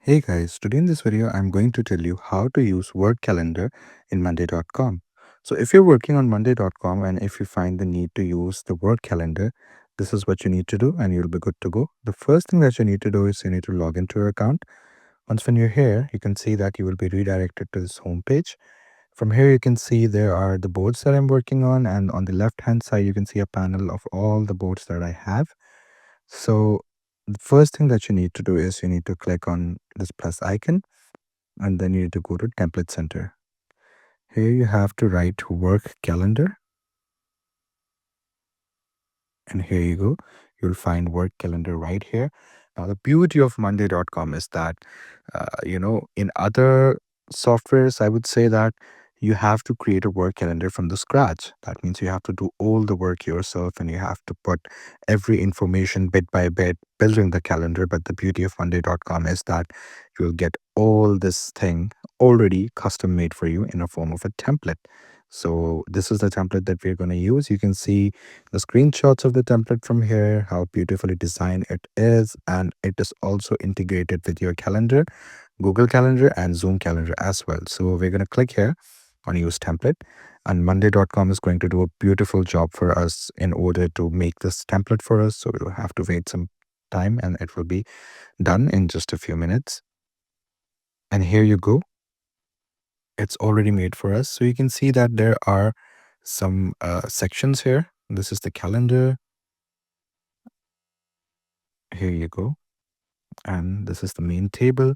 Hey guys, today in this video, I'm going to tell you how to use Word Calendar in Monday.com. So if you're working on Monday.com and if you find the need to use the Word Calendar, this is what you need to do and you'll be good to go. The first thing that you need to do is you need to log into your account. Once when you're here, you can see that you will be redirected to this home page. From here, you can see there are the boards that I'm working on, and on the left hand side, you can see a panel of all the boards that I have. So the first thing that you need to do is you need to click on this plus icon and then you need to go to template center. Here you have to write work calendar and here you go. You'll find work calendar right here. Now the beauty of monday.com is that in other softwares I would say that you have to create a work calendar from the scratch. That means you have to do all the work yourself and you have to put every information bit by bit building the calendar. But the beauty of monday.com is that you'll get all this thing already custom made for you in a form of a template. So this is the template that we're going to use. You can see the screenshots of the template from here, how beautifully designed it is, and it is also integrated with your calendar, Google Calendar and Zoom Calendar as well. So we're going to click here on use template, and monday.com is going to do a beautiful job for us in order to make this template for us. So we'll have to wait some time and it will be done in just a few minutes. And here you go. It's already made for us. So you can see that there are some sections here. This is the calendar. Here you go. And this is the main table.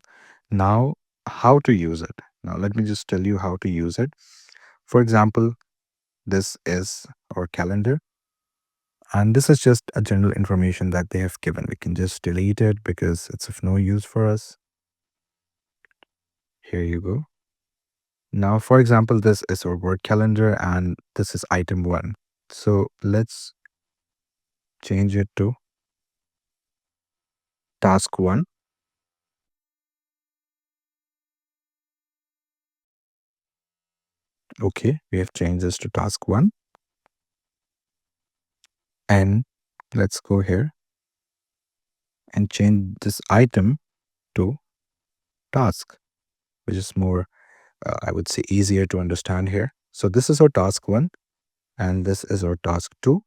Now, how to use it? Now, let me just tell you how to use it. For example, this is our calendar. And this is just a general information that they have given. We can just delete it because it's of no use for us. Here you go. Now, for example, this is our work calendar and this is item 1. So let's change it to task 1. Okay, we have changed this to task 1. And let's go here and change this item to task, which is more, I would say, easier to understand here. So this is our task 1 and this is our task 2.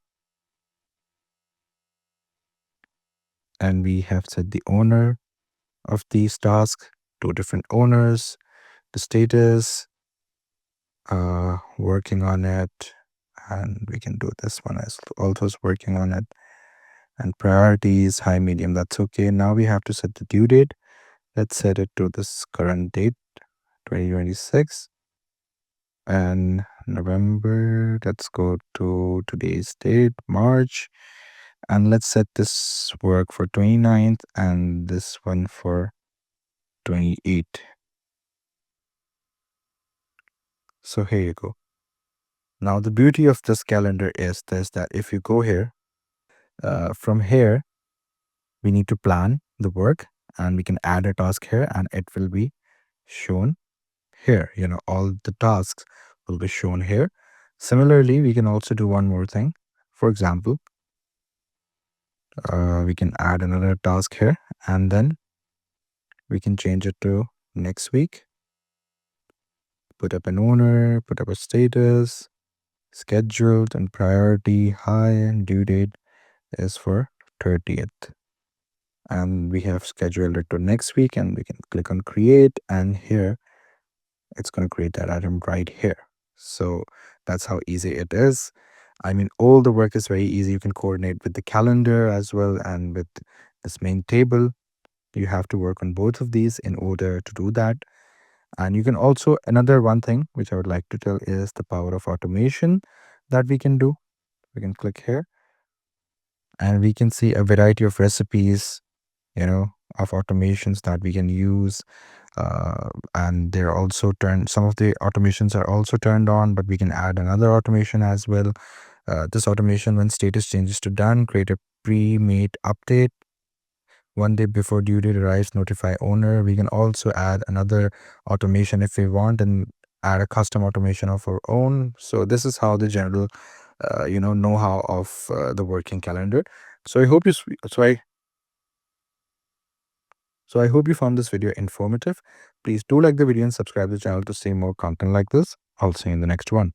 And we have set the owner of these tasks, 2 different owners, the status, working on it, and we can do this one as also is working on it, and priorities, high, medium, that's okay. Now we have to set the due date. Let's set it to this current date, 2026. And November, let's go to today's date, March. And let's set this work for 29th and this one for 28. So here you go. Now the beauty of this calendar is this, that if you go here, from here, we need to plan the work and we can add a task here and it will be shown here. All the tasks will be shown here. Similarly, we can also do one more thing. For example, we can add another task here and then we can change it to next week, put up an owner, put up a status, scheduled, and priority high, and due date is for 30th. And we have scheduled it to next week and we can click on create, and here it's going to create that item right here. So that's how easy it is. I mean, all the work is very easy. You can coordinate with the calendar as well and with this main table. You have to work on both of these in order to do that. And you can also, another one thing which I would like to tell is the power of automation that we can do. We can click here and we can see a variety of recipes, of automations that we can use. And they're also some of the automations are also turned on, but we can add another automation as well. This automation, when status changes to done, create a pre-made update. 1 day before due date arrives, notify owner. We can also add another automation if we want and add a custom automation of our own. So this is how the general, know-how of the working calendar. So I hope you, so So I hope you found this video informative. Please do like the video and subscribe to the channel to see more content like this. I'll see you in the next one.